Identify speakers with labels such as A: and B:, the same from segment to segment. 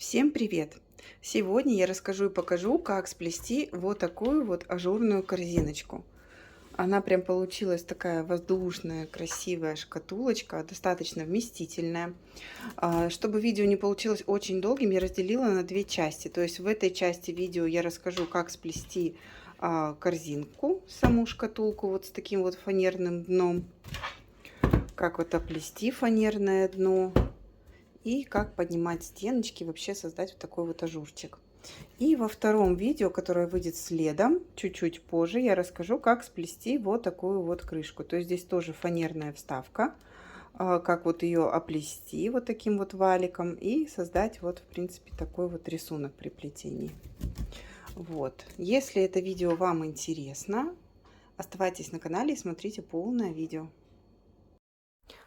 A: Всем привет! Сегодня я расскажу и покажу, как сплести вот такую вот ажурную корзиночку. Она прям получилась такая воздушная, красивая шкатулочка, достаточно вместительная. Чтобы видео не получилось очень долгим, я разделила на две части. То есть в этой части видео я расскажу, как сплести корзинку, саму шкатулку вот с таким вот фанерным дном, как вот оплести фанерное дно и как поднимать стеночки, вообще создать вот такой вот ажурчик. И во втором видео, которое выйдет следом, чуть-чуть позже, я расскажу, как сплести вот такую вот крышку. То есть здесь тоже фанерная вставка, как вот ее оплести вот таким вот валиком и создать вот, в принципе, такой вот рисунок при плетении. Вот. Если это видео вам интересно, оставайтесь на канале и смотрите полное видео.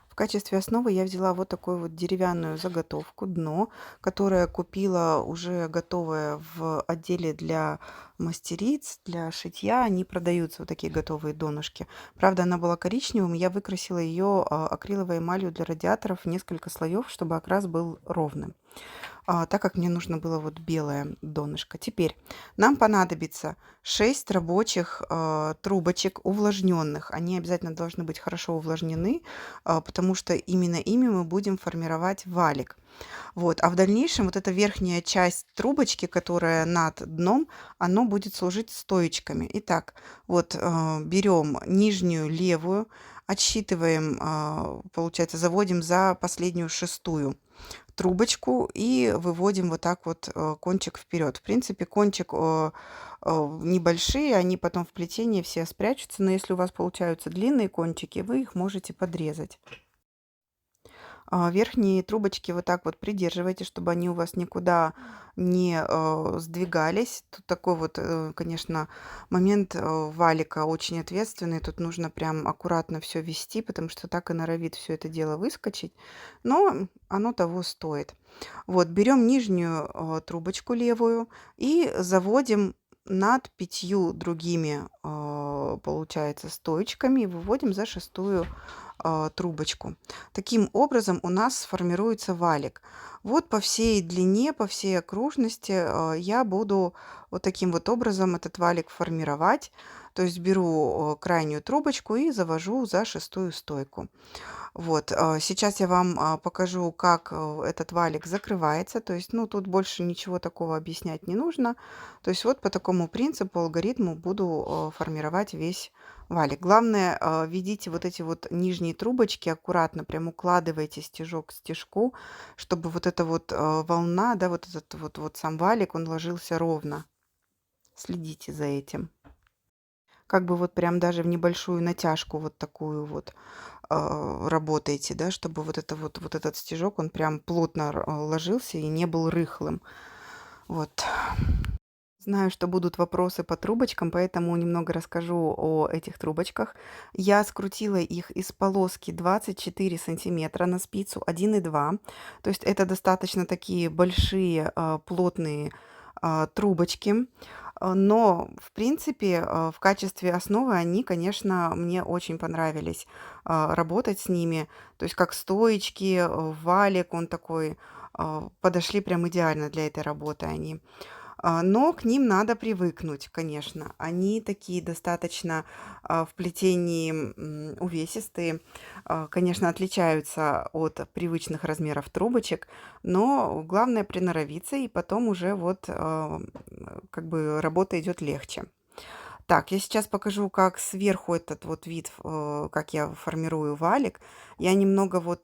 A: В качестве основы я взяла вот такую вот деревянную заготовку, дно, которое купила уже готовое в отделе для мастериц, для шитья. Они продаются, вот такие готовые донышки. Правда, она была коричневым, я выкрасила ее акриловой эмалью для радиаторов в несколько слоев, чтобы окрас был ровным. Так как мне нужно было вот белое донышко. Теперь нам понадобится 6 рабочих трубочек увлажненных. Они обязательно должны быть хорошо увлажнены, потому что именно ими мы будем формировать валик. Вот. А в дальнейшем вот эта верхняя часть трубочки, которая над дном, оно будет служить стоечками. Итак, вот берем нижнюю левую, отсчитываем, получается, заводим за последнюю шестую трубочку и выводим вот так вот кончик вперед. В принципе, кончик небольшие, они потом в плетении все спрячутся, но если у вас получаются длинные кончики, вы их можете подрезать. Верхние трубочки вот так вот придерживайте, чтобы они у вас никуда не сдвигались. Тут такой вот, конечно, момент валика очень ответственный. Тут нужно прям аккуратно все вести, потому что так и норовит все это дело выскочить. Но оно того стоит. Вот, берем нижнюю трубочку левую и заводим над 5 другими, получается, стоечками и выводим за шестую трубочку. Таким образом у нас сформируется валик. Вот по всей длине, по всей окружности я буду вот таким вот образом этот валик формировать. То есть беру крайнюю трубочку и завожу за шестую стойку. Вот, сейчас я вам покажу, как этот валик закрывается. То есть, ну, тут больше ничего такого объяснять не нужно. То есть, вот по такому принципу, алгоритму буду формировать весь валик. Главное, ведите вот эти вот нижние трубочки аккуратно, прям укладывайте стежок к стежку, чтобы вот эта вот волна, да, вот этот вот сам валик, он ложился ровно. Следите за этим. Как бы вот прям даже в небольшую натяжку вот такую вот работаете, да, чтобы вот этот стежок, он прям плотно ложился и не был рыхлым. Вот. Знаю, что будут вопросы по трубочкам, поэтому немного расскажу о этих трубочках. Я скрутила их из полоски 24 сантиметра на спицу 1,2. То есть это достаточно такие большие, плотные трубочки. Но, в принципе, в качестве основы они, конечно, мне очень понравились. Работать с ними, то есть как стоечки, валик, он такой, подошли прям идеально для этой работы они. Но к ним надо привыкнуть, конечно. Они такие достаточно в плетении увесистые, конечно, отличаются от привычных размеров трубочек, но главное приноровиться, и потом уже вот как бы работа идет легче. Так, я сейчас покажу, как сверху этот вот вид, как я формирую валик. Я немного вот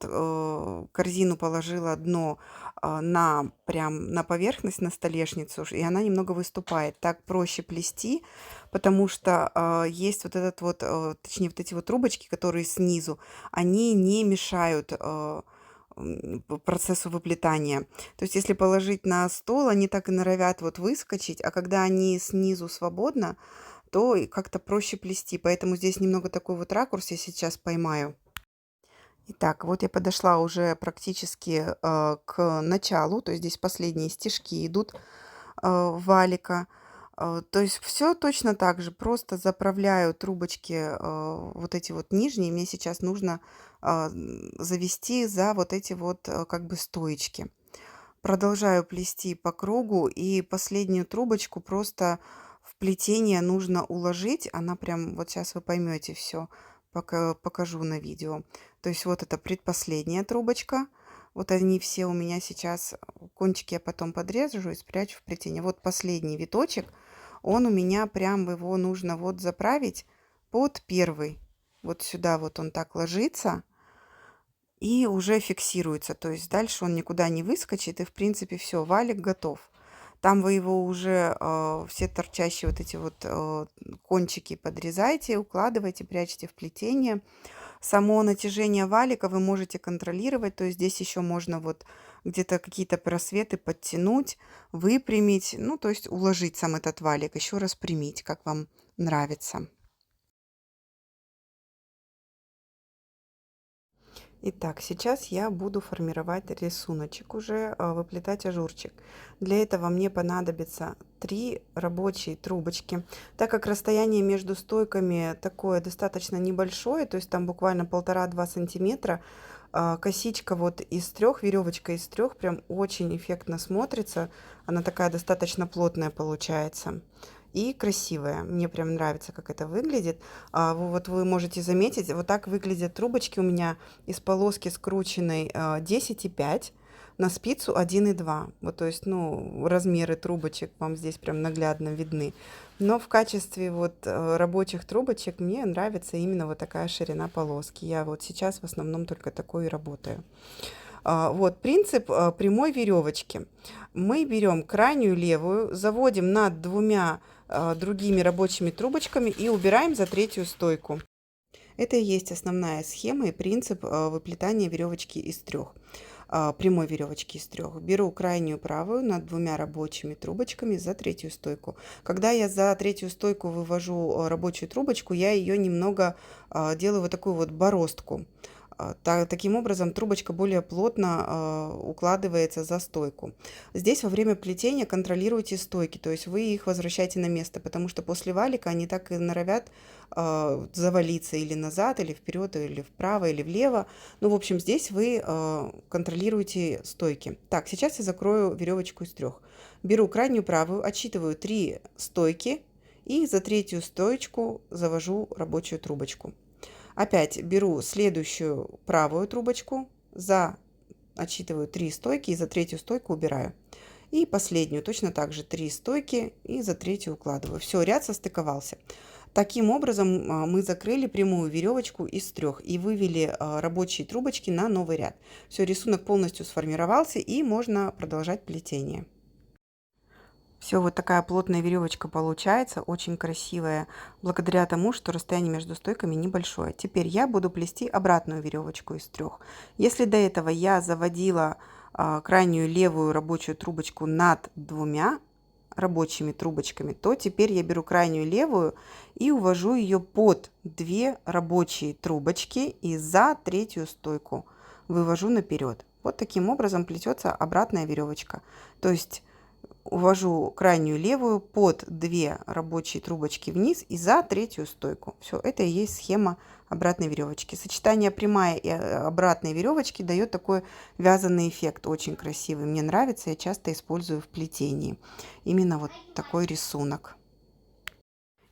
A: корзину положила дно прям на поверхность, на столешницу, и она немного выступает. Так проще плести, потому что есть вот этот вот, точнее, вот эти вот трубочки, которые снизу, они не мешают процессу выплетания. То есть, если положить на стол, они так и норовят вот выскочить, а когда они снизу свободно, то и как-то проще плести. Поэтому здесь немного такой вот ракурс я сейчас поймаю. Итак, вот я подошла уже практически к началу, то есть здесь последние стежки идут валика. То есть все точно так же, просто заправляю трубочки, вот эти вот нижние, мне сейчас нужно завести за вот эти вот как бы стоечки. Продолжаю плести по кругу, и последнюю трубочку просто в плетение нужно уложить. Она прям, вот сейчас вы поймете все, пока покажу на видео. То есть вот это предпоследняя трубочка. Вот они все у меня сейчас, кончики я потом подрежу и спрячу в плетение. Вот последний виточек, он у меня прям, его нужно вот заправить под первый. Вот сюда вот он так ложится и уже фиксируется. То есть дальше он никуда не выскочит, и в принципе все, валик готов. Там вы его уже все торчащие вот эти вот кончики подрезаете, укладываете, прячете в плетение. Само натяжение валика вы можете контролировать, то есть здесь еще можно вот где-то какие-то просветы подтянуть, выпрямить, ну то есть уложить сам этот валик, еще распрямить, как вам нравится. Итак, сейчас я буду формировать рисуночек уже, выплетать ажурчик. Для этого мне понадобится 3 рабочие трубочки. Так как расстояние между стойками такое достаточно небольшое, то есть там буквально 1,5-2 сантиметра, косичка вот из 3, веревочка из 3 прям очень эффектно смотрится. Она такая достаточно плотная получается и красивая. Мне прям нравится, как это выглядит. Вот вы можете заметить, вот так выглядят трубочки у меня из полоски скрученной 10,5 на спицу 1,2. Вот, то есть, ну, размеры трубочек вам здесь прям наглядно видны. Но в качестве вот рабочих трубочек мне нравится именно вот такая ширина полоски. Я вот сейчас в основном только такой и работаю. Вот принцип прямой веревочки. Мы берем крайнюю левую, заводим над 2 другими рабочими трубочками и убираем за 3-ю стойку. Это и есть основная схема и принцип выплетания веревочки из 3, прямой веревочки из 3. Беру крайнюю правую над 2 рабочими трубочками за 3-ю стойку. Когда я за 3-ю стойку вывожу рабочую трубочку, я ее немного делаю вот такую вот бороздку. Таким образом трубочка более плотно укладывается за стойку. Здесь во время плетения контролируйте стойки, то есть вы их возвращаете на место, потому что после валика они так и норовят завалиться или назад, или вперед, или вправо, или влево. Ну, в общем, здесь вы контролируете стойки. Так, сейчас я закрою веревочку из 3. Беру крайнюю правую, отсчитываю 3 стойки и за 3-ю стоечку завожу рабочую трубочку. Опять беру следующую правую трубочку, отсчитываю 3 стойки и за 3-ю стойку убираю. И последнюю точно так же 3 стойки и за 3-ю укладываю. Все, ряд состыковался. Таким образом мы закрыли прямую веревочку из 3 и вывели рабочие трубочки на новый ряд. Все, рисунок полностью сформировался и можно продолжать плетение. Все, вот такая плотная веревочка получается, очень красивая, благодаря тому, что расстояние между стойками небольшое. Теперь я буду плести обратную веревочку из 3. Если до этого я заводила крайнюю левую рабочую трубочку над 2 рабочими трубочками, то теперь я беру крайнюю левую и увожу ее под 2 рабочие трубочки и за 3-ю стойку вывожу наперед. Вот таким образом плетется обратная веревочка. То есть увожу крайнюю левую под 2 рабочие трубочки вниз и за 3-ю стойку. Все, это и есть схема обратной веревочки. Сочетание прямая и обратной веревочки дает такой вязаный эффект, очень красивый. Мне нравится, я часто использую в плетении именно вот такой рисунок.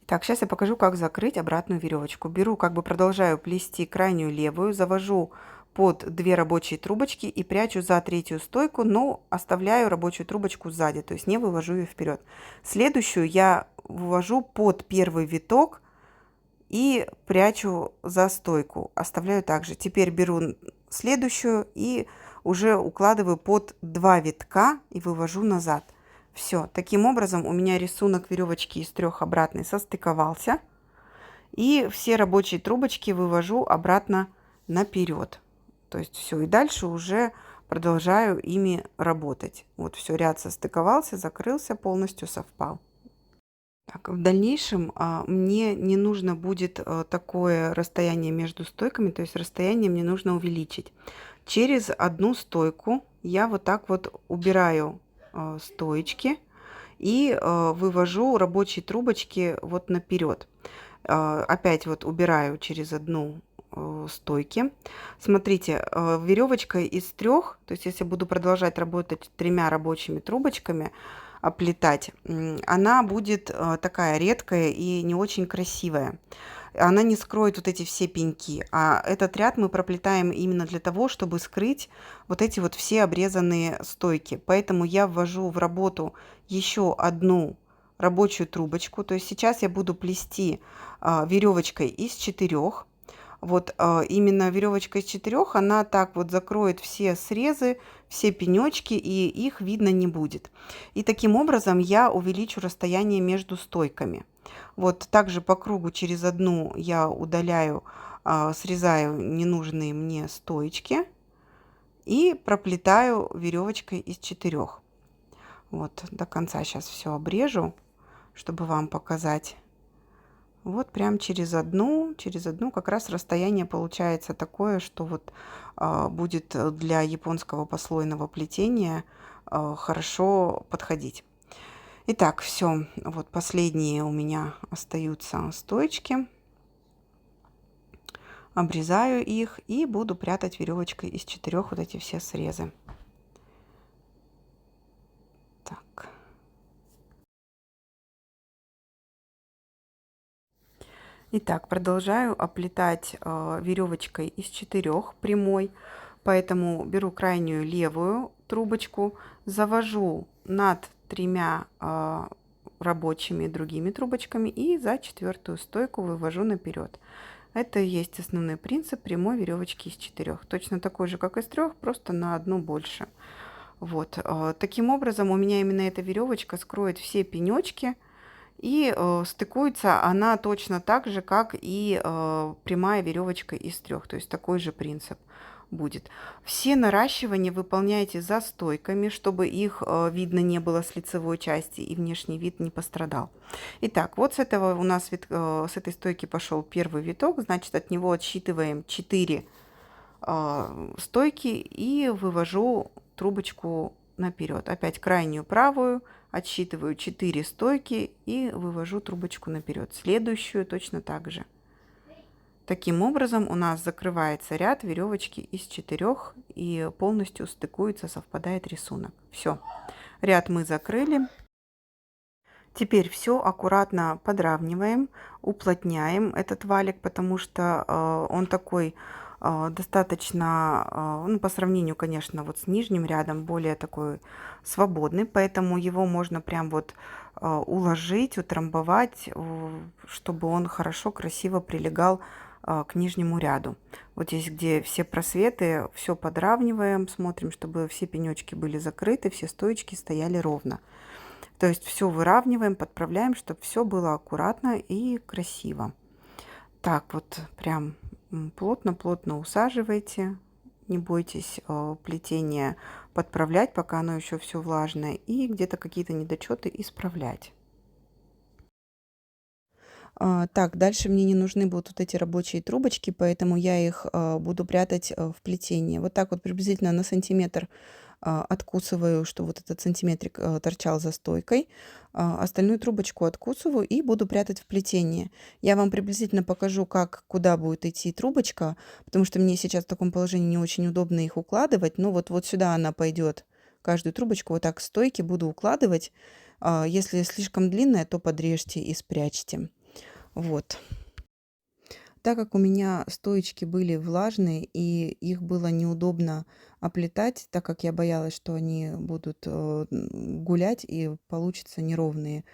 A: Так, сейчас я покажу, как закрыть обратную веревочку. Беру, как бы продолжаю плести крайнюю левую, завожу под 2 рабочие трубочки и прячу за 3-ю стойку, но оставляю рабочую трубочку сзади, то есть не вывожу ее вперед. Следующую я вывожу под первый виток и прячу за стойку, оставляю также. Теперь беру следующую и уже укладываю под 2 витка и вывожу назад. Все, таким образом у меня рисунок веревочки из 3 обратной состыковался. И все рабочие трубочки вывожу обратно наперед. То есть все, и дальше уже продолжаю ими работать. Вот все, ряд состыковался, закрылся, полностью совпал. Так, в дальнейшем мне не нужно будет такое расстояние между стойками, то есть расстояние мне нужно увеличить. Через одну стойку я вот так вот убираю стоечки и вывожу рабочие трубочки вот наперед. Опять вот убираю через одну стойки. Смотрите, веревочка из трех, то есть если буду продолжать работать тремя рабочими трубочками, оплетать, она будет такая редкая и не очень красивая. Она не скроет вот эти все пеньки. А этот ряд мы проплетаем именно для того, чтобы скрыть вот эти вот все обрезанные стойки. Поэтому я ввожу в работу еще одну рабочую трубочку. То есть сейчас я буду плести веревочкой из 4. Вот именно веревочка из 4, она так вот закроет все срезы, все пенечки, и их видно не будет. И таким образом я увеличу расстояние между стойками. Вот также по кругу через одну я удаляю, срезаю ненужные мне стоечки и проплетаю веревочкой из 4. Вот до конца сейчас все обрежу, чтобы вам показать. Вот прям через одну как раз расстояние получается такое, что вот будет для японского послойного плетения хорошо подходить. Итак, все, вот последние у меня остаются стоечки. Обрезаю их и буду прятать веревочкой из 4 вот эти все срезы. Так. Итак, продолжаю оплетать веревочкой из 4 прямой, поэтому беру крайнюю левую трубочку, завожу над тремя рабочими другими трубочками и за 4 стойку вывожу наперед. Это и есть основной принцип прямой веревочки из 4. Точно такой же, как из 3, просто на одну больше. Вот. Таким образом, у меня именно эта веревочка скроет все пенечки, и стыкуется она точно так же, как и прямая веревочка из 3. То есть такой же принцип будет. Все наращивания выполняйте за стойками, чтобы их видно не было с лицевой части и внешний вид не пострадал. Итак, вот с этого у нас с этой стойки пошел первый виток, значит от него отсчитываем 4 стойки и вывожу трубочку наперед. Опять крайнюю правую, отсчитываю 4 стойки и вывожу трубочку наперед. Следующую точно так же. Таким образом у нас закрывается ряд веревочки из 4 и полностью стыкуется, совпадает рисунок. Все, ряд мы закрыли. Теперь все аккуратно подравниваем, уплотняем этот валик, потому что он такой достаточно, ну, по сравнению, конечно, вот с нижним рядом, более такой свободный, поэтому его можно прям вот уложить, утрамбовать, чтобы он хорошо, красиво прилегал к нижнему ряду. Вот здесь, где все просветы, все подравниваем, смотрим, чтобы все пенечки были закрыты, все стоечки стояли ровно. То есть все выравниваем, подправляем, чтобы все было аккуратно и красиво. Так вот прям плотно-плотно усаживайте. Не бойтесь плетение подправлять, пока оно еще все влажное, и где-то какие-то недочеты исправлять. Так, дальше мне не нужны будут вот эти рабочие трубочки, поэтому я их буду прятать в плетение. Вот так вот приблизительно на сантиметр откусываю, что вот этот сантиметрик торчал за стойкой. Остальную трубочку откусываю и буду прятать в плетение. Я вам приблизительно покажу, как, куда будет идти трубочка, потому что мне сейчас в таком положении не очень удобно их укладывать. Но вот сюда она пойдет. Каждую трубочку вот так к стойке буду укладывать. Если слишком длинная, то подрежьте и спрячьте. Вот. Так как у меня стоечки были влажные и их было неудобно оплетать, так как я боялась, что они будут гулять и получится неровный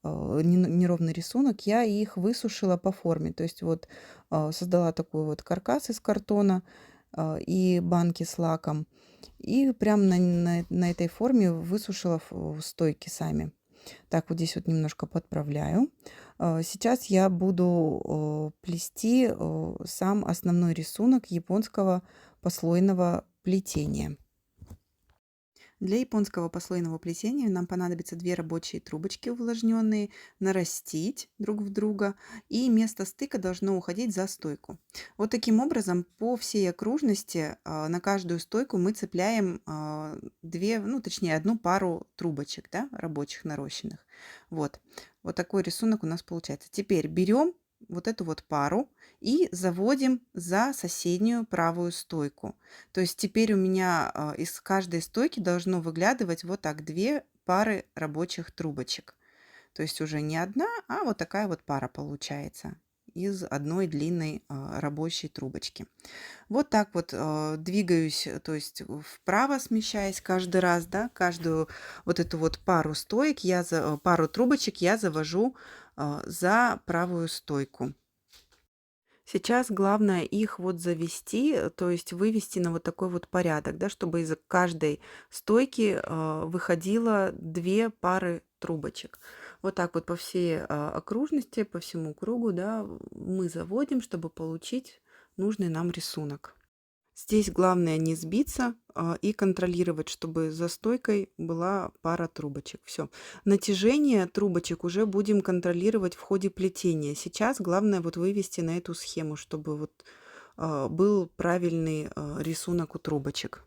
A: рисунок, я их высушила по форме. То есть вот создала такой вот каркас из картона и банки с лаком. И прям на этой форме высушила стойки сами. Так, вот здесь вот немножко подправляю. Сейчас я буду плести сам основной рисунок японского послойного плетения. Для японского послойного плетения нам понадобится 2 рабочие трубочки увлажненные, нарастить друг в друга, и место стыка должно уходить за стойку. Вот таким образом по всей окружности на каждую стойку мы цепляем 2, ну точнее одну пару трубочек, да, рабочих нарощенных. Вот такой рисунок у нас получается. Теперь берем вот эту вот пару и заводим за соседнюю правую стойку. То есть теперь у меня из каждой стойки должно выглядывать вот так 2 пары рабочих трубочек. То есть уже не одна, а вот такая вот пара получается из одной длинной рабочей трубочки. Вот так вот двигаюсь, то есть вправо смещаясь каждый раз, да, каждую вот эту вот пару стоек, пару трубочек я завожу за правую стойку. Сейчас главное их вот завести, то есть вывести на вот такой вот порядок, да, чтобы из каждой стойки выходило 2 пары трубочек. Вот так вот по всей окружности, по всему кругу, да, мы заводим, чтобы получить нужный нам рисунок. Здесь главное не сбиться и контролировать, чтобы за стойкой была пара трубочек. Все. Натяжение трубочек уже будем контролировать в ходе плетения. Сейчас главное вот вывести на эту схему, чтобы вот был правильный рисунок у трубочек.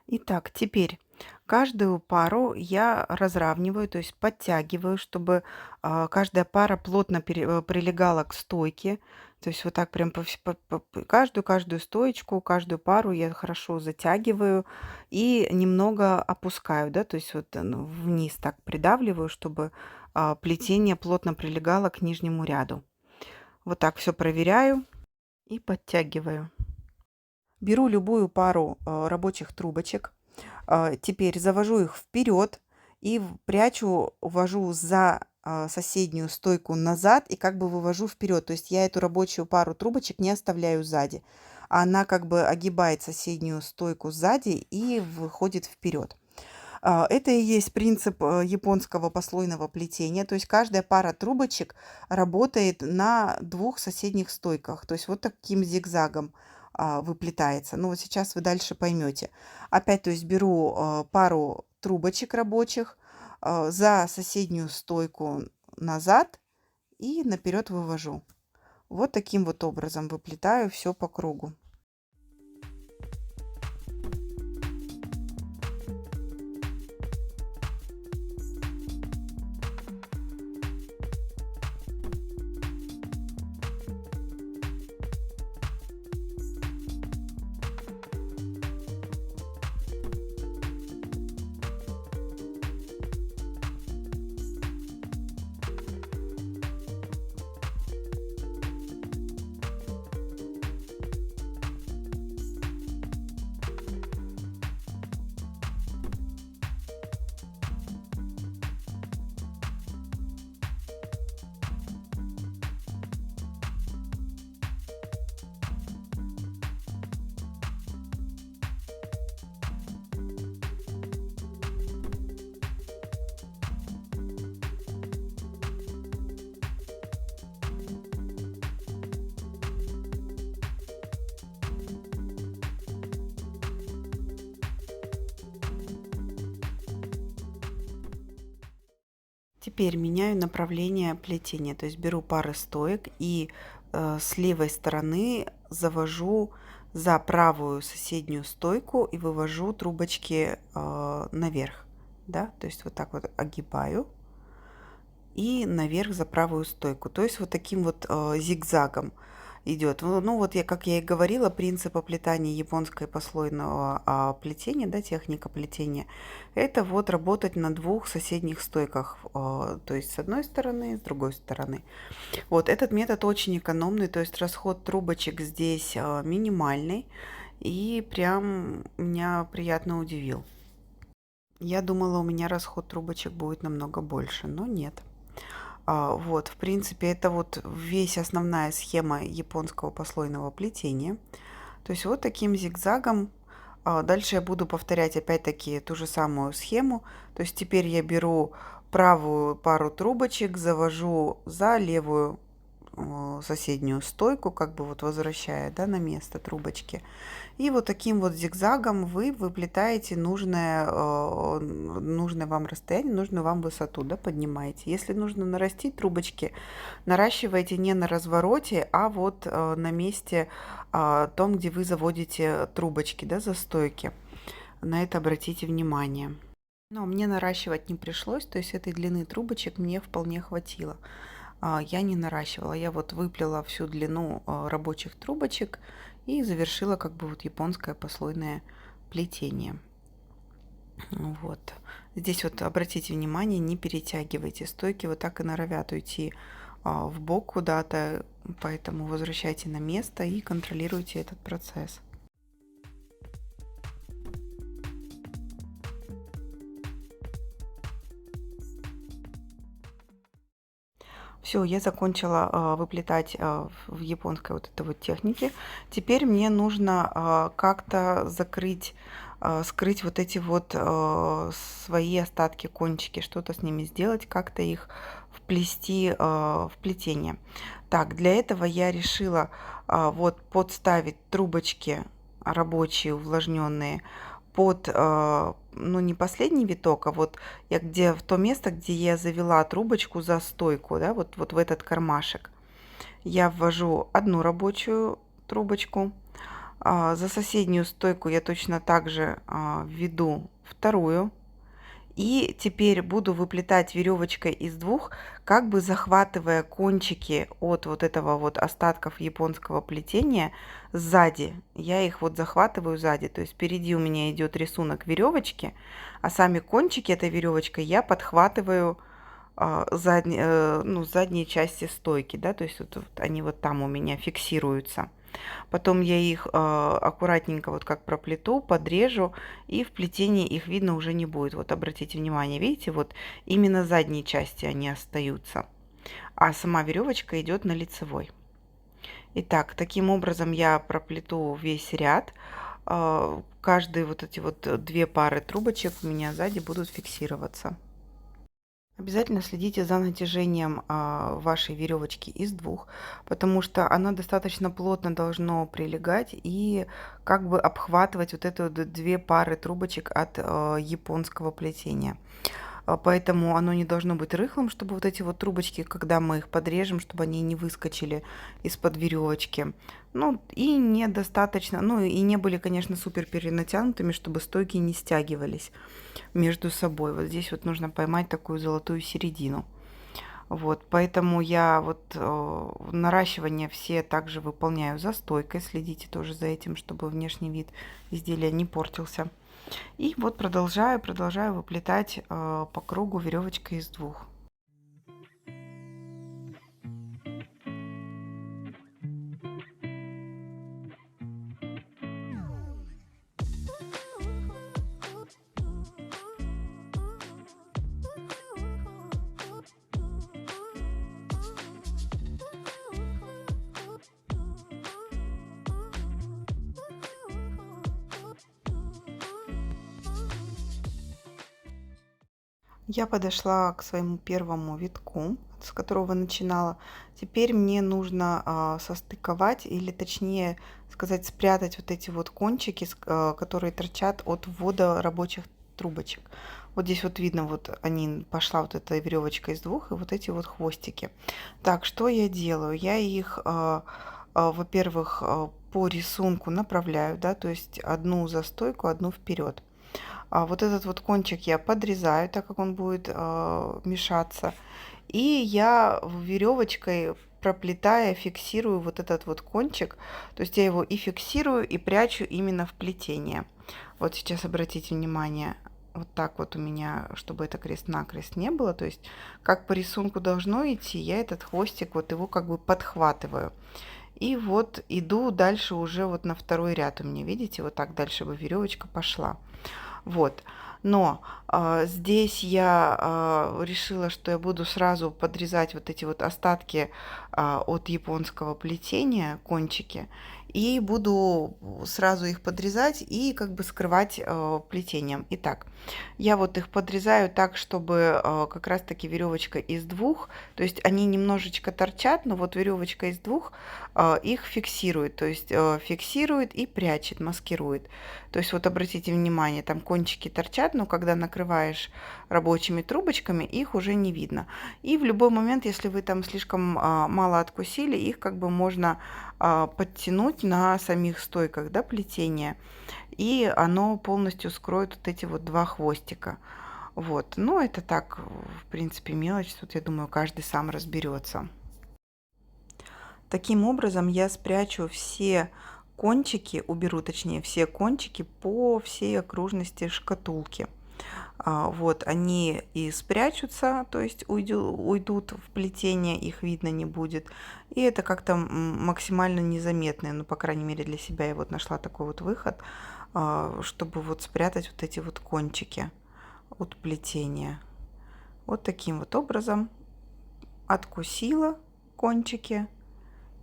A: Итак, теперь каждую пару я разравниваю, то есть подтягиваю, чтобы каждая пара плотно прилегала к стойке. То есть вот так прям каждую стоечку, каждую пару я хорошо затягиваю и немного опускаю, да, то есть вот вниз так придавливаю, чтобы плетение плотно прилегало к нижнему ряду. Вот так все проверяю и подтягиваю. Беру любую пару рабочих трубочек, теперь завожу их вперед и прячу, увожу за соседнюю стойку назад и как бы вывожу вперед. То есть я эту рабочую пару трубочек не оставляю сзади. Она как бы огибает соседнюю стойку сзади и выходит вперед. Это и есть принцип японского послойного плетения. То есть каждая пара трубочек работает на 2 соседних стойках. То есть вот таким зигзагом выплетается. Ну вот сейчас вы дальше поймете. Опять, то есть беру пару трубочек рабочих, за соседнюю стойку назад и наперед вывожу. Вот таким вот образом выплетаю все по кругу. Теперь меняю направление плетения, то есть беру пары стоек и с левой стороны завожу за правую соседнюю стойку и вывожу трубочки наверх, да, то есть вот так вот огибаю и наверх за правую стойку, то есть вот таким вот зигзагом идет. Ну вот я, как я и говорила, принцип оплетания японской послойного плетения, да, техника плетения, это вот работать на 2 соседних стойках, то есть с одной стороны, с другой стороны. Вот этот метод очень экономный, то есть расход трубочек здесь минимальный. и прям меня приятно удивил. Я думала, у меня расход трубочек будет намного больше, но нет. Вот, в принципе, это вот весь основная схема японского послойного плетения. То есть вот таким зигзагом. Дальше я буду повторять опять-таки ту же самую схему. То есть теперь я беру правую пару трубочек, завожу за левую соседнюю стойку, как бы вот возвращая, да, на место трубочки. И вот таким вот зигзагом вы выплетаете нужное вам расстояние, нужную вам высоту, да, поднимаете. Если нужно нарастить трубочки, наращивайте не на развороте, а вот на месте том, где вы заводите трубочки, да, застойки. На это обратите внимание. Но мне наращивать не пришлось, то есть этой длины трубочек мне вполне хватило. Я не наращивала, я вот выплела всю длину рабочих трубочек и завершила как бы вот японское послойное плетение. Вот. Здесь вот обратите внимание, не перетягивайте стойки, вот так и норовят уйти в бок куда-то, поэтому возвращайте на место и контролируйте этот процесс. Все, я закончила выплетать в японской вот этой вот технике. Теперь мне нужно как-то закрыть, скрыть вот эти вот свои остатки, кончики, что-то с ними сделать, как-то их вплести в плетение. Так, для этого я решила вот подставить трубочки рабочие, увлажненные под, ну, не последний виток, а вот я где в то место, где я завела трубочку за стойку, да, вот в этот кармашек. Я ввожу одну рабочую трубочку, за соседнюю стойку я точно так же введу вторую. И теперь буду выплетать веревочкой из двух, как бы захватывая кончики от вот этого вот остатков японского плетения сзади. Я их вот захватываю сзади, то есть впереди у меня идет рисунок веревочки, а сами кончики этой веревочкой я подхватываю ну, задней части стойки, да, то есть вот они вот там у меня фиксируются. Потом я их аккуратненько вот как проплету, подрежу, и в плетении их видно уже не будет. Вот обратите внимание, видите, вот именно задней части они остаются, а сама веревочка идет на лицевой. Итак, таким образом я проплету весь ряд. Каждые вот эти вот две пары трубочек у меня сзади будут фиксироваться. Обязательно следите за натяжением вашей веревочки из двух, потому что она достаточно плотно должно прилегать и как бы обхватывать вот эту две пары трубочек от японского плетения. Поэтому оно не должно быть рыхлым, чтобы вот эти вот трубочки, когда мы их подрежем, чтобы они не выскочили из-под веревочки. Ну и недостаточно, ну и не были, конечно, супер перенатянутыми, чтобы стойки не стягивались между собой. Вот здесь вот нужно поймать такую золотую середину. Вот, поэтому я вот наращивание все также выполняю за стойкой. Следите тоже за этим, чтобы внешний вид изделия не портился. И вот продолжаю выплетать по кругу веревочкой из двух. Я подошла к своему первому витку, с которого начинала. Теперь мне нужно состыковать, или точнее сказать, спрятать вот эти вот кончики, которые торчат от ввода рабочих трубочек. Вот здесь вот видно, вот они, пошла вот эта веревочка из двух, и вот эти вот хвостики. Так, что я делаю? Я их, во-первых, по рисунку направляю, да, то есть одну за стойку, одну вперед. Вот этот вот кончик я подрезаю, так как он будет мешаться. И я веревочкой проплетая фиксирую вот этот вот кончик. То есть я его и фиксирую, и прячу именно в плетение. Вот сейчас обратите внимание, вот так вот у меня, чтобы это крест-накрест не было. То есть как по рисунку должно идти, я этот хвостик, вот его как бы подхватываю. И вот иду дальше уже вот на второй ряд у меня, видите, вот так дальше бы веревочка пошла. Вот. Но здесь я решила, что я буду сразу подрезать вот эти вот остатки от японского плетения, кончики, и буду сразу их подрезать и как бы скрывать плетением. Итак, я вот их подрезаю так, чтобы как раз-таки веревочка из двух, то есть они немножечко торчат, но вот веревочка из двух их фиксирует, то есть фиксирует и прячет, маскирует. То есть вот обратите внимание, там кончики торчат, но когда накрываешь рабочими трубочками, их уже не видно. И в любой момент, если вы там слишком мало откусили, их как бы можно подтянуть на самих стойках, да, плетения, и оно полностью скроет вот эти вот два хвостика. Вот, ну это так, в принципе, мелочь, тут я думаю, каждый сам разберется. Таким образом я спрячу все кончики, уберу точнее все кончики по всей окружности шкатулки. Вот они и спрячутся, то есть уйдут в плетение, их видно не будет. И это как-то максимально незаметно, ну, по крайней мере, для себя я вот нашла такой вот выход, чтобы вот спрятать вот эти вот кончики от плетения. Вот таким вот образом откусила кончики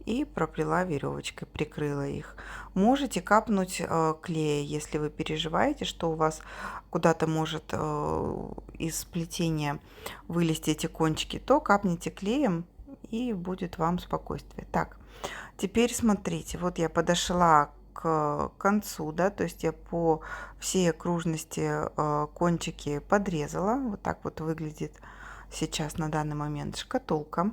A: и проплела веревочкой, прикрыла их. Можете капнуть клея, если вы переживаете, что у вас куда-то может из плетения вылезти эти кончики, то капните клеем и будет вам спокойствие. Так, теперь смотрите, вот я подошла к концу, да, то есть я по всей окружности кончики подрезала. Вот так вот выглядит сейчас на данный момент шкатулка.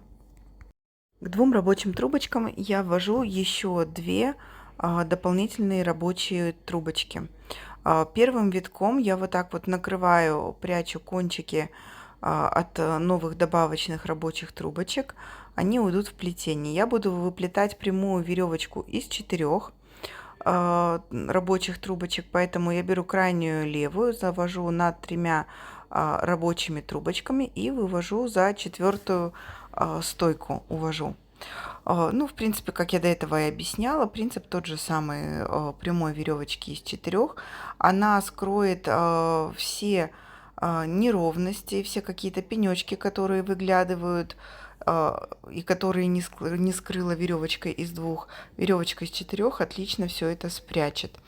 A: К двум рабочим трубочкам я ввожу еще две дополнительные рабочие трубочки. Первым витком я вот так вот накрываю, прячу кончики от новых добавочных рабочих трубочек. Они уйдут в плетение. Я буду выплетать прямую веревочку из 4 рабочих трубочек, поэтому я беру крайнюю левую, завожу над 3 рабочими трубочками и вывожу за 4-ю стойку, увожу. Ну, в принципе, как я до этого и объясняла, принцип тот же самый, прямой веревочки из 4. Она скроет все неровности, все какие-то пенечки, которые выглядывают, и которые не скрыла веревочкой из 2. Веревочка из 4 отлично все это спрячет.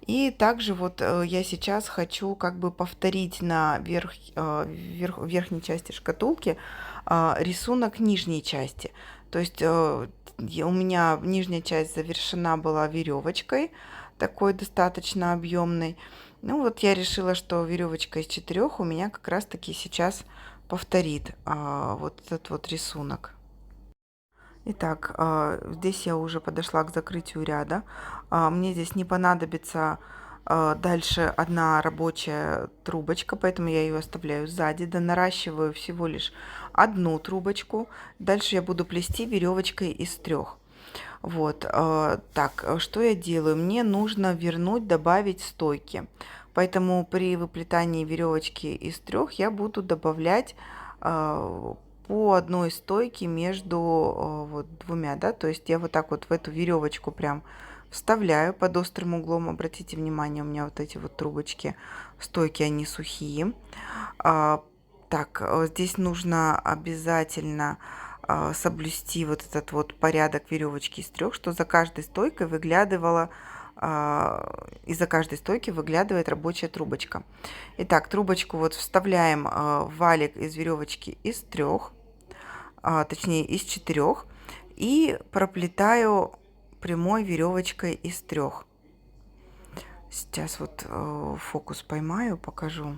A: И также вот я сейчас хочу как бы повторить на верхней части шкатулки рисунок нижней части. То есть у меня нижняя часть завершена была веревочкой, такой достаточно объемной. Ну вот я решила, что веревочка из 4 у меня как раз таки сейчас повторит вот этот вот рисунок. Итак, здесь я уже подошла к закрытию ряда. Мне здесь не понадобится дальше одна рабочая трубочка, поэтому я ее оставляю сзади. Донаращиваю всего лишь одну трубочку. Дальше я буду плести веревочкой из 3. Вот, так, что я делаю? Мне нужно вернуть, добавить стойки. Поэтому при выплетании веревочки из 3 я буду добавлять по одной стойке между вот 2, да, то есть я вот так вот в эту веревочку прям вставляю под острым углом. Обратите внимание, у меня вот эти вот трубочки, стойки, они сухие. Так, здесь нужно обязательно соблюсти вот этот вот порядок веревочки из 3, что за каждой стойкой выглядывала, и за каждой стойки выглядывает рабочая трубочка. Итак, трубочку вот вставляем в валик из веревочки из 3, точнее из 4, и проплетаю прямой веревочкой из 3. Сейчас вот фокус поймаю, покажу.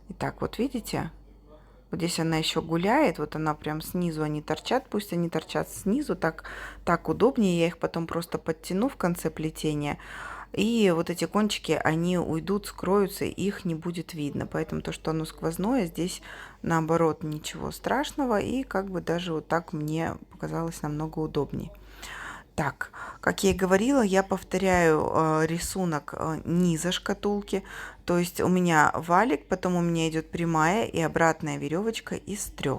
A: Итак, вот видите, вот здесь она еще гуляет, вот она прям снизу, они торчат, пусть они торчат снизу, так удобнее, я их потом просто подтяну в конце плетения. И вот эти кончики, они уйдут, скроются, их не будет видно. Поэтому то, что оно сквозное, здесь наоборот ничего страшного. И как бы даже вот так мне показалось намного удобнее. Так, как я и говорила, я повторяю рисунок низа шкатулки. То есть у меня валик, потом у меня идет прямая и обратная веревочка из 3.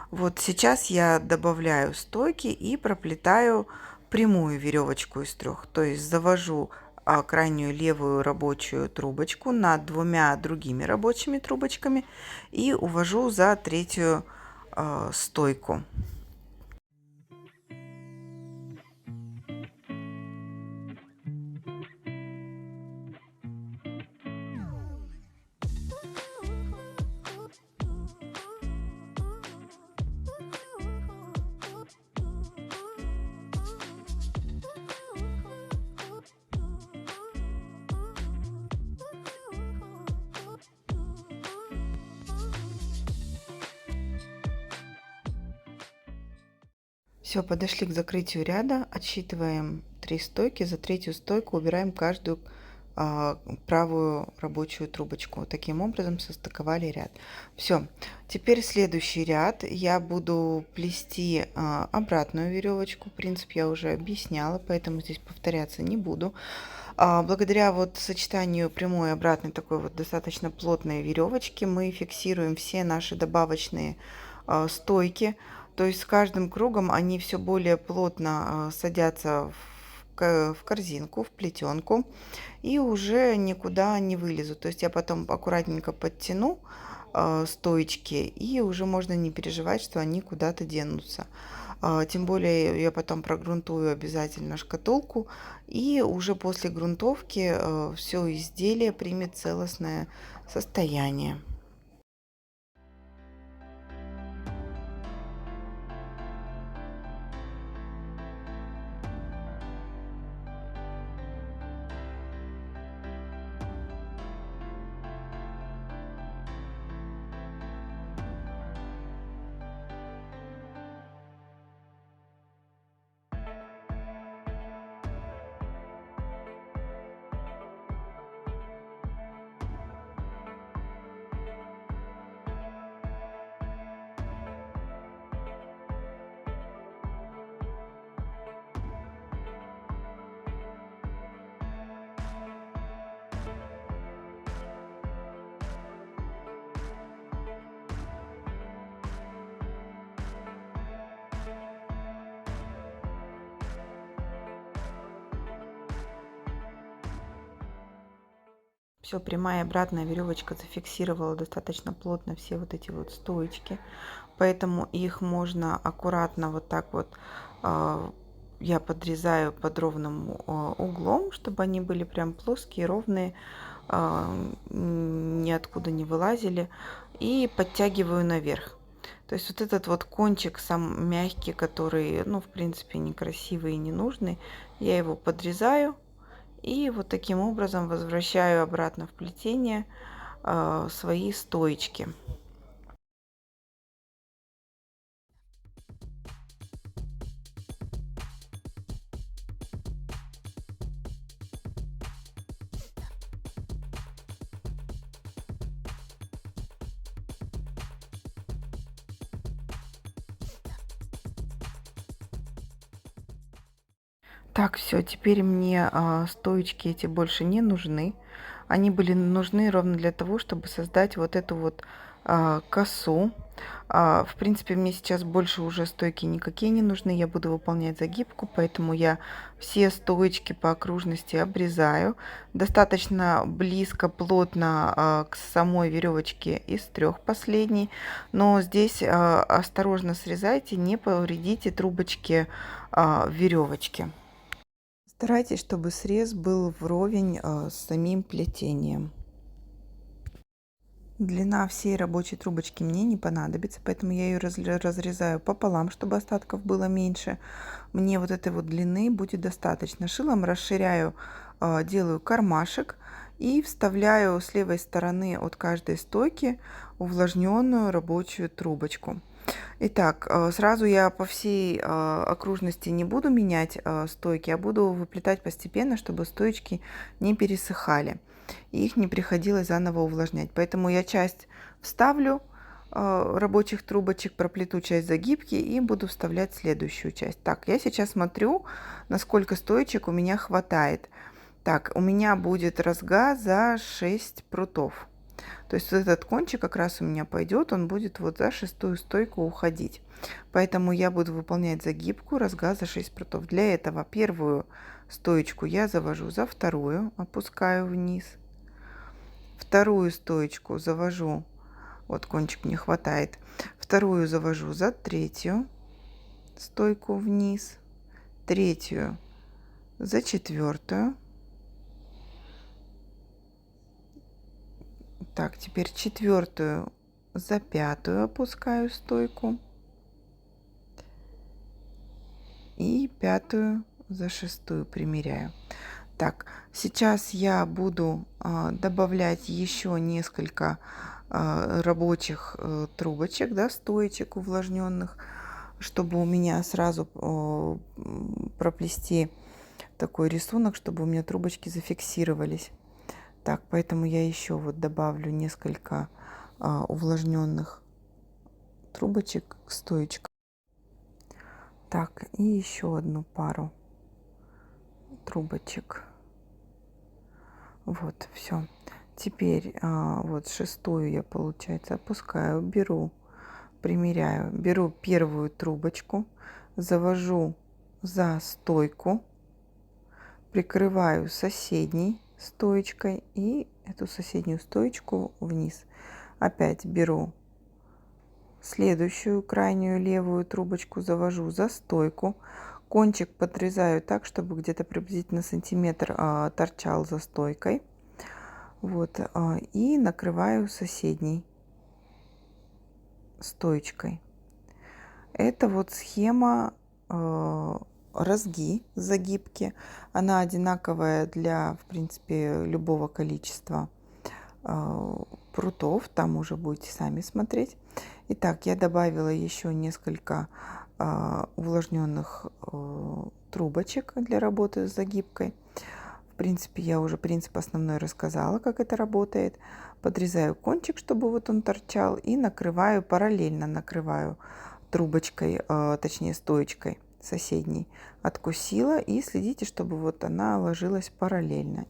A: Вот сейчас я добавляю стойки и проплетаю прямую веревочку из трех. То есть завожу крайнюю левую рабочую трубочку над двумя другими рабочими трубочками и увожу за третью стойку. Все, подошли к закрытию ряда, отсчитываем 3 стойки, за третью стойку убираем каждую правую рабочую трубочку. Таким образом состыковали ряд. Все, теперь следующий ряд я буду плести обратную веревочку. Принцип я уже объясняла, поэтому здесь повторяться не буду. Благодаря вот сочетанию прямой и обратной такой вот достаточно плотной веревочки мы фиксируем все наши добавочные стойки. То есть с каждым кругом они все более плотно садятся в корзинку, в плетенку и уже никуда не вылезут. То есть я потом аккуратненько подтяну стоечки, и уже можно не переживать, что они куда-то денутся. Тем более я потом прогрунтую обязательно шкатулку, и уже после грунтовки все изделие примет целостное состояние. Все, прямая обратная веревочка зафиксировала достаточно плотно все вот эти вот стоечки, поэтому их можно аккуратно вот так вот, я подрезаю под ровным углом, чтобы они были прям плоские, ровные, ниоткуда не вылазили, и подтягиваю наверх. То есть вот этот вот кончик сам мягкий, который, ну, в принципе, некрасивый и ненужный, я его подрезаю и вот таким образом возвращаю обратно в плетение свои стоечки. Так, все, теперь мне стоечки эти больше не нужны. Они были нужны ровно для того, чтобы создать вот эту вот косу. В принципе, мне сейчас больше уже стойки никакие не нужны. Я буду выполнять загибку, поэтому я все стоечки по окружности обрезаю. Достаточно близко, плотно к самой веревочке из трех последней. Но здесь осторожно срезайте, не повредите трубочки веревочки. Старайтесь, чтобы срез был вровень с самим плетением. Длина всей рабочей трубочки мне не понадобится, поэтому я ее разрезаю пополам, чтобы остатков было меньше. Мне вот этой вот длины будет достаточно. Шилом расширяю, делаю кармашек и вставляю с левой стороны от каждой стойки увлажненную рабочую трубочку. Итак, сразу я по всей окружности не буду менять стойки, а буду выплетать постепенно, чтобы стоечки не пересыхали и их не приходилось заново увлажнять. Поэтому я часть вставлю рабочих трубочек, проплету часть загибки и буду вставлять следующую часть. Так, я сейчас смотрю, насколько стоечек у меня хватает. Так, у меня будет разга за 6 прутов. То есть вот этот кончик как раз у меня пойдет, он будет вот за 6-ю стойку уходить. Поэтому я буду выполнять загибку разга за 6 прутов. Для этого первую стоечку я завожу за 2-ю, опускаю вниз. Вторую стоечку завожу, вот кончик не хватает. Вторую завожу за 3-ю стойку вниз. 3-ю за 4-ю. Так, теперь 4-ю за 5-ю опускаю стойку. И 5-ю за 6-ю примеряю. Так, сейчас я буду добавлять еще несколько рабочих трубочек, да, стоечек увлажненных, чтобы у меня сразу проплести такой рисунок, чтобы у меня трубочки зафиксировались. Так, поэтому я еще вот добавлю несколько увлажненных трубочек к стоечкам. Так, и еще одну пару трубочек. Вот, все. Теперь вот 6-ю я, получается, опускаю, беру, примеряю, беру первую трубочку, завожу за стойку, прикрываю соседней стоечкой и эту соседнюю стоечку вниз. Опять беру следующую крайнюю левую трубочку, завожу за стойку, кончик подрезаю так, чтобы где-то приблизительно сантиметр торчал за стойкой. Вот, и накрываю соседней стоечкой. Это вот схема разги, загибки. Она одинаковая для, в принципе, любого количества прутов. Там уже будете сами смотреть. Итак, я добавила еще несколько увлажненных трубочек для работы с загибкой. В принципе, я уже принцип основной рассказала, как это работает. Подрезаю кончик, чтобы вот он торчал, и накрываю, параллельно накрываю трубочкой, точнее стоечкой соседней. Откусила, и следите, чтобы вот она ложилась параллельно.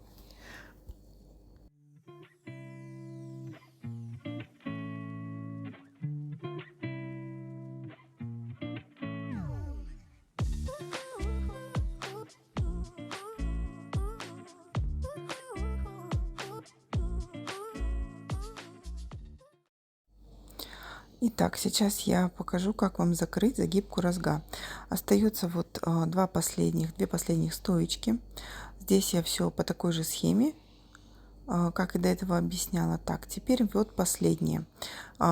A: Итак, сейчас я покажу, как вам закрыть загибку разга. Остается вот две последних стоечки. Здесь я все по такой же схеме, как и до этого объясняла. Так, теперь вот последнее.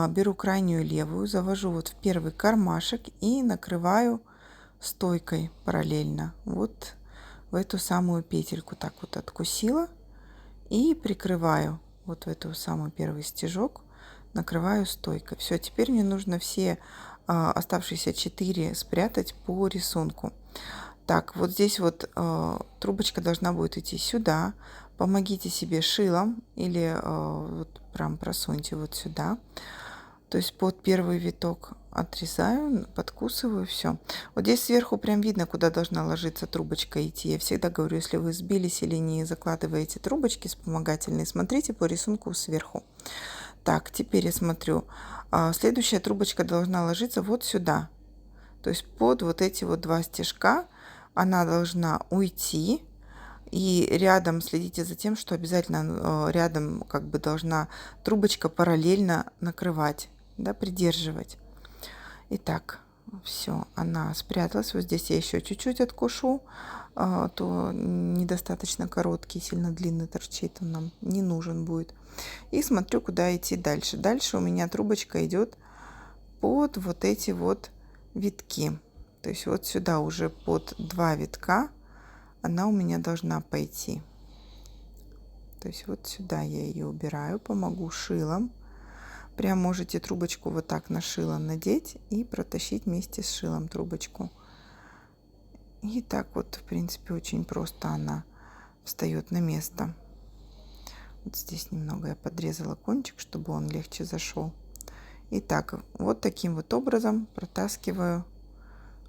A: Беру крайнюю левую, завожу вот в первый кармашек и накрываю стойкой параллельно. Вот в эту самую петельку так вот откусила и прикрываю вот в эту самую первый стежок, накрываю стойкой. Все, теперь мне нужно все оставшиеся 4 спрятать по рисунку. Так, вот здесь вот трубочка должна будет идти сюда. Помогите себе шилом или вот прям просуньте вот сюда. То есть под первый виток отрезаю, подкусываю, все. Вот здесь сверху прям видно, куда должна ложиться трубочка идти. Я всегда говорю, если вы сбились или не закладываете трубочки вспомогательные, смотрите по рисунку сверху. Так, теперь я смотрю. Следующая трубочка должна ложиться вот сюда. То есть под вот эти вот 2 стежка она должна уйти. И рядом следите за тем, что обязательно рядом как бы должна трубочка параллельно накрывать, да, придерживать. Итак, все, она спряталась. Вот здесь я еще чуть-чуть откушу, то недостаточно короткий, сильно длинный торчит, он нам не нужен будет. И смотрю, куда идти дальше. Дальше у меня трубочка идет под вот эти вот витки. То есть вот сюда уже под 2 витка она у меня должна пойти. То есть вот сюда я ее убираю, помогу шилом. Прям можете трубочку вот так на шило надеть и протащить вместе с шилом трубочку. И так вот, в принципе, очень просто она встает на место. Вот здесь немного я подрезала кончик, чтобы он легче зашел. Итак, вот таким вот образом протаскиваю.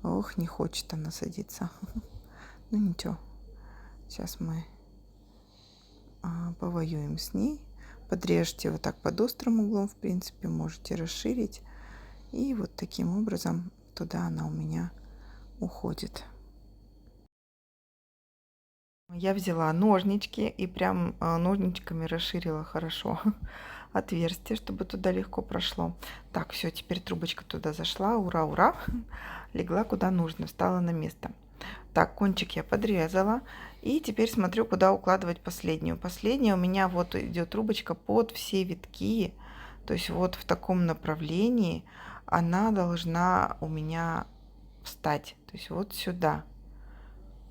A: Ох, не хочет она садиться. Ну ничего, сейчас мы повоюем с ней. Подрежьте вот так под острым углом, в принципе, можете расширить. И вот таким образом туда она у меня уходит. Я взяла ножнички и прям ножничками расширила хорошо отверстие, чтобы туда легко прошло. Так, все, теперь трубочка туда зашла. Ура, ура! Легла куда нужно, встала на место. Так, кончик я подрезала. И теперь смотрю, куда укладывать последнюю. Последняя у меня вот идет трубочка под все витки. То есть вот в таком направлении она должна у меня встать. То есть вот сюда.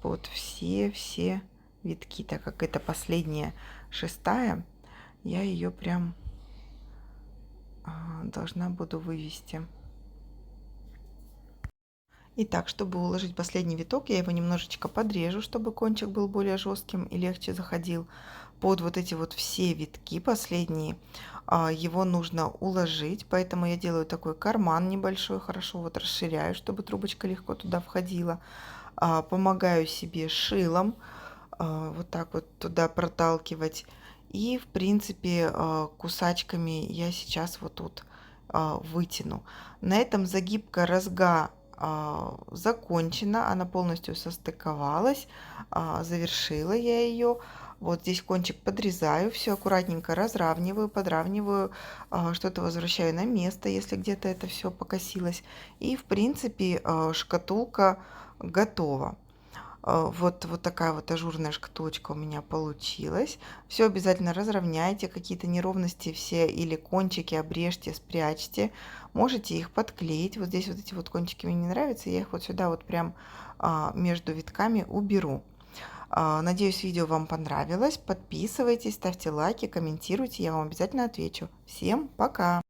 A: Под все витки. Так как это последняя, шестая, я ее прям должна буду вывести. Итак, чтобы уложить последний виток, я его немножечко подрежу, чтобы кончик был более жестким и легче заходил под вот эти вот все витки последние. Его нужно уложить, поэтому я делаю такой карман небольшой, хорошо вот расширяю, чтобы трубочка легко туда входила. Помогаю себе шилом, вот так вот туда проталкивать. И, в принципе, кусачками я сейчас вот тут вытяну. На этом загибка розга закончена, она полностью состыковалась, завершила я ее. Вот здесь кончик подрезаю, все аккуратненько разравниваю, подравниваю, что-то возвращаю на место, если где-то это все покосилось. И, в принципе, шкатулка готова. Вот такая вот ажурная шкатулочка у меня получилась. Все обязательно разровняйте, какие-то неровности все или кончики обрежьте, спрячьте. Можете их подклеить. Вот здесь вот эти вот кончики мне не нравятся, я их вот сюда вот прям между витками уберу. Надеюсь, видео вам понравилось. Подписывайтесь, ставьте лайки, комментируйте, я вам обязательно отвечу. Всем пока!